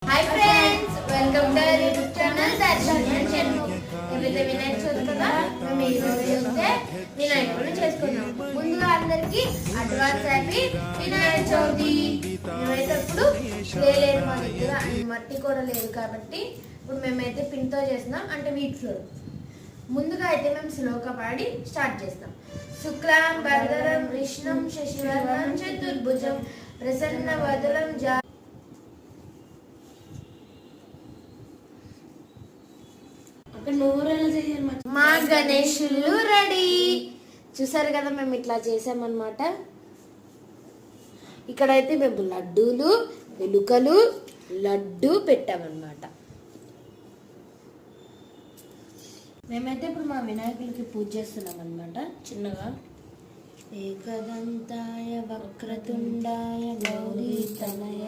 Hi friends, welcome to our YouTube channel Darshan and Shanmu. ఇవాళ వినాయక చవితి కదా, మేము ఈ రోజు అయితే వినాయకుడిని చేసుకున్నాం. ముందుగా అందరికి అడ్వాన్స్ హ్యాపీ వినాయక చవితి. మేమైతే ఇప్పుడు క్లే లేదు మా దగ్గర, మట్టి కూడా లేదు కాబట్టి ఇప్పుడు మేమైతే పిండితో చేస్తున్నాం, అంటే వీట్ ఫ్లోర్. ముందుగా అయితే మేము శ్లోక పాడి స్టార్ట్ చేస్తాం. శుక్లాం వరదరం కృష్ణం శశివర్ణం చతుర్భుజం ప్రసన్న వదనం మా గణేశులు రెడీ. చూసారు కదా, మేము ఇట్లా చేసామన్నమాట. ఇక్కడైతే మేము లడ్డూలు, ఎలుకలు, లడ్డు పెట్టామన్నమాట. మేమైతే ఇప్పుడు మా వినాయకులకి పూజ చేస్తున్నాం అన్నమాట. చిన్నగా ఏకదంతాయ వక్రతుండాయ గౌరీ తనయ.